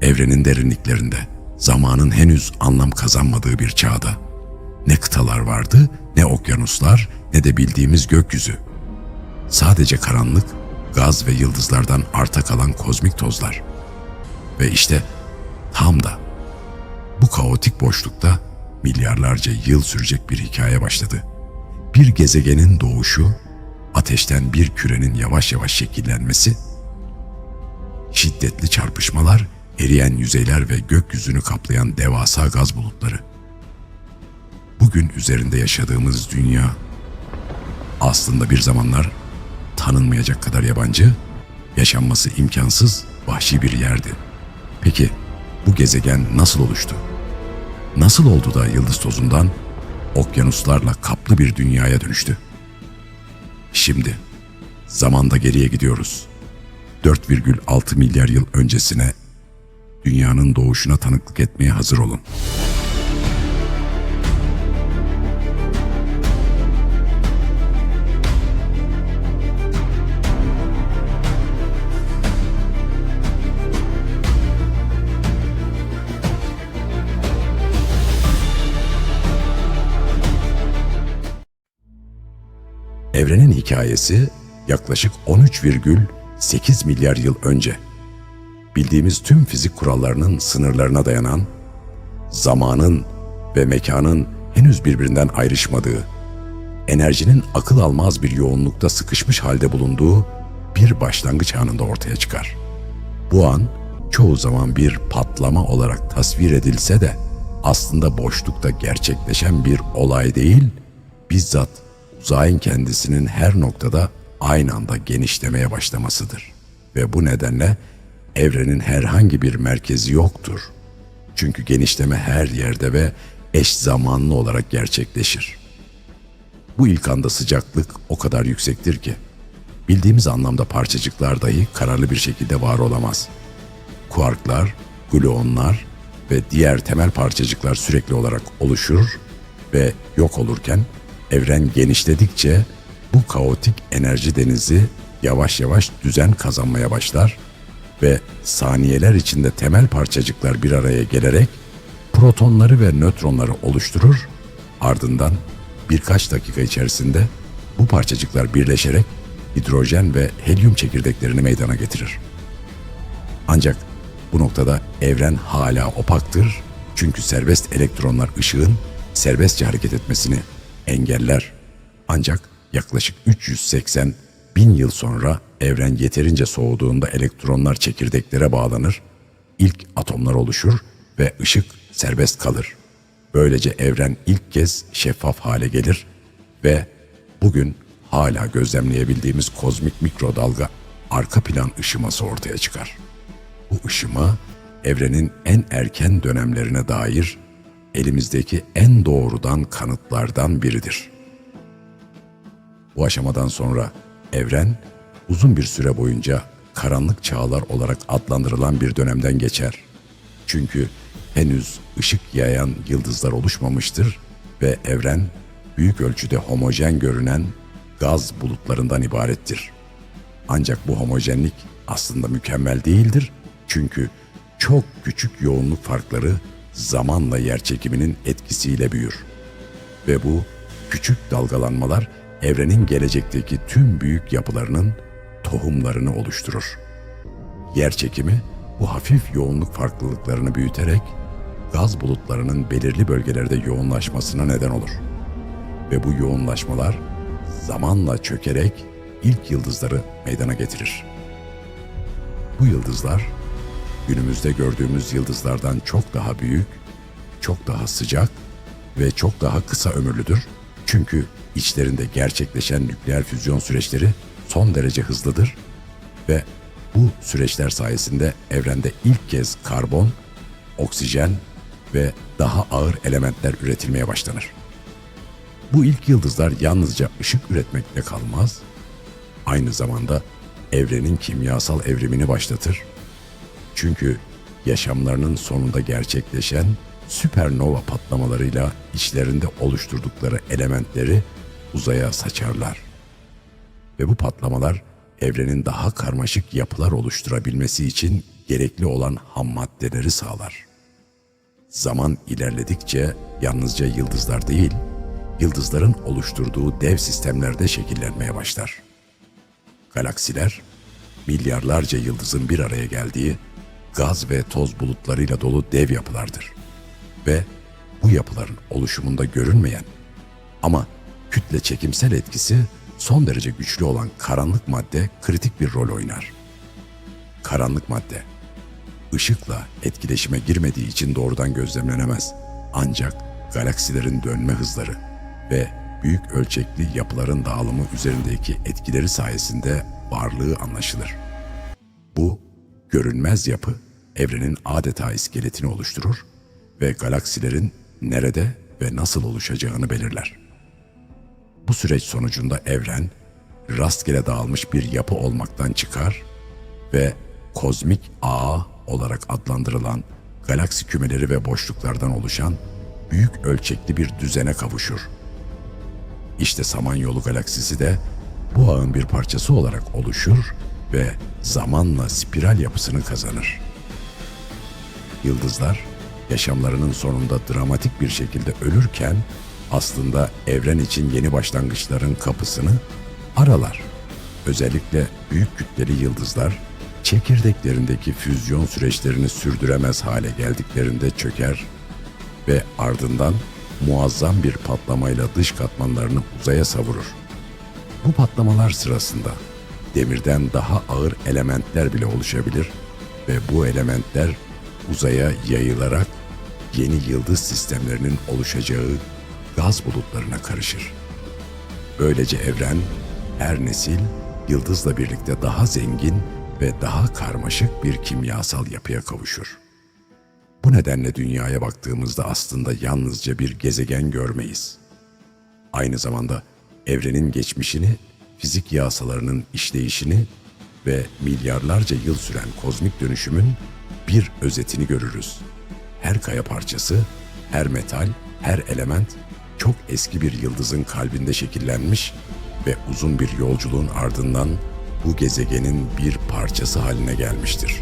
Evrenin derinliklerinde, zamanın henüz anlam kazanmadığı bir çağda. Ne kıtalar vardı, ne okyanuslar, ne de bildiğimiz gökyüzü. Sadece karanlık, gaz ve yıldızlardan arta kalan kozmik tozlar. Ve işte tam da bu kaotik boşlukta milyarlarca yıl sürecek bir hikaye başladı. Bir gezegenin doğuşu, ateşten bir kürenin yavaş yavaş şekillenmesi, şiddetli çarpışmalar, eriyen yüzeyler ve gökyüzünü kaplayan devasa gaz bulutları. Bugün üzerinde yaşadığımız dünya aslında bir zamanlar tanınmayacak kadar yabancı, yaşanması imkansız, vahşi bir yerdi. Peki bu gezegen nasıl oluştu? Nasıl oldu da yıldız tozundan okyanuslarla kaplı bir dünyaya dönüştü? Şimdi zamanda geriye gidiyoruz. 4,6 milyar yıl öncesine, dünyanın doğuşuna tanıklık etmeye hazır olun. Evrenin hikayesi yaklaşık 13,8 milyar yıl önce, bildiğimiz tüm fizik kurallarının sınırlarına dayanan, zamanın ve mekanın henüz birbirinden ayrışmadığı, enerjinin akıl almaz bir yoğunlukta sıkışmış halde bulunduğu bir başlangıç anında ortaya çıkar. Bu an çoğu zaman bir patlama olarak tasvir edilse de aslında boşlukta gerçekleşen bir olay değil, bizzat uzayın kendisinin her noktada aynı anda genişlemeye başlamasıdır. Ve bu nedenle evrenin herhangi bir merkezi yoktur. Çünkü genişleme her yerde ve eş zamanlı olarak gerçekleşir. Bu ilk anda sıcaklık o kadar yüksektir ki, bildiğimiz anlamda parçacıklar dahi kararlı bir şekilde var olamaz. Kuarklar, gluonlar ve diğer temel parçacıklar sürekli olarak oluşur ve yok olurken, evren genişledikçe bu kaotik enerji denizi yavaş yavaş düzen kazanmaya başlar ve saniyeler içinde temel parçacıklar bir araya gelerek protonları ve nötronları oluşturur. Ardından birkaç dakika içerisinde bu parçacıklar birleşerek hidrojen ve helyum çekirdeklerini meydana getirir. Ancak bu noktada evren hala opaktır, çünkü serbest elektronlar ışığın serbestçe hareket etmesini engeller. Ancak yaklaşık 380 bin yıl sonra evren yeterince soğuduğunda elektronlar çekirdeklere bağlanır, ilk atomlar oluşur ve ışık serbest kalır. Böylece evren ilk kez şeffaf hale gelir ve bugün hala gözlemleyebildiğimiz kozmik mikrodalga arka plan ışıması ortaya çıkar. Bu ışıma evrenin en erken dönemlerine dair elimizdeki en doğrudan kanıtlardan biridir. Bu aşamadan sonra evren uzun bir süre boyunca karanlık çağlar olarak adlandırılan bir dönemden geçer. Çünkü henüz ışık yayan yıldızlar oluşmamıştır ve evren büyük ölçüde homojen görünen gaz bulutlarından ibarettir. Ancak bu homojenlik aslında mükemmel değildir. Çünkü çok küçük yoğunluk farkları zamanla yerçekiminin etkisiyle büyür. Ve bu küçük dalgalanmalar evrenin gelecekteki tüm büyük yapılarının tohumlarını oluşturur. Yerçekimi bu hafif yoğunluk farklılıklarını büyüterek gaz bulutlarının belirli bölgelerde yoğunlaşmasına neden olur. Ve bu yoğunlaşmalar zamanla çökerek ilk yıldızları meydana getirir. Bu yıldızlar günümüzde gördüğümüz yıldızlardan çok daha büyük, çok daha sıcak ve çok daha kısa ömürlüdür. Çünkü içlerinde gerçekleşen nükleer füzyon süreçleri son derece hızlıdır ve bu süreçler sayesinde evrende ilk kez karbon, oksijen ve daha ağır elementler üretilmeye başlanır. Bu ilk yıldızlar yalnızca ışık üretmekle kalmaz, aynı zamanda evrenin kimyasal evrimini başlatır. Çünkü yaşamlarının sonunda gerçekleşen süpernova patlamalarıyla içlerinde oluşturdukları elementleri uzaya saçarlar. Ve bu patlamalar evrenin daha karmaşık yapılar oluşturabilmesi için gerekli olan ham maddeleri sağlar. Zaman ilerledikçe yalnızca yıldızlar değil, yıldızların oluşturduğu dev sistemler de şekillenmeye başlar. Galaksiler, milyarlarca yıldızın bir araya geldiği gaz ve toz bulutlarıyla dolu dev yapılardır. Ve bu yapıların oluşumunda görünmeyen ama kütle çekimsel etkisi son derece güçlü olan karanlık madde kritik bir rol oynar. Karanlık madde, ışıkla etkileşime girmediği için doğrudan gözlemlenemez. Ancak galaksilerin dönme hızları ve büyük ölçekli yapıların dağılımı üzerindeki etkileri sayesinde varlığı anlaşılır. Bu görünmez yapı evrenin adeta iskeletini oluşturur ve galaksilerin nerede ve nasıl oluşacağını belirler. Bu süreç sonucunda evren rastgele dağılmış bir yapı olmaktan çıkar ve kozmik ağ olarak adlandırılan galaksi kümeleri ve boşluklardan oluşan büyük ölçekli bir düzene kavuşur. İşte Samanyolu galaksisi de bu ağın bir parçası olarak oluşur ve zamanla spiral yapısını kazanır. Yıldızlar yaşamlarının sonunda dramatik bir şekilde ölürken aslında evren için yeni başlangıçların kapısını aralar. Özellikle büyük kütleli yıldızlar çekirdeklerindeki füzyon süreçlerini sürdüremez hale geldiklerinde çöker ve ardından muazzam bir patlamayla dış katmanlarını uzaya savurur. Bu patlamalar sırasında demirden daha ağır elementler bile oluşabilir ve bu elementler uzaya yayılarak yeni yıldız sistemlerinin oluşacağı gaz bulutlarına karışır. Böylece evren her nesil yıldızla birlikte daha zengin ve daha karmaşık bir kimyasal yapıya kavuşur. Bu nedenle dünyaya baktığımızda aslında yalnızca bir gezegen görmeyiz. Aynı zamanda evrenin geçmişini, fizik yasalarının işleyişini ve milyarlarca yıl süren kozmik dönüşümün bir özetini görürüz. Her kaya parçası, her metal, her element çok eski bir yıldızın kalbinde şekillenmiş ve uzun bir yolculuğun ardından bu gezegenin bir parçası haline gelmiştir.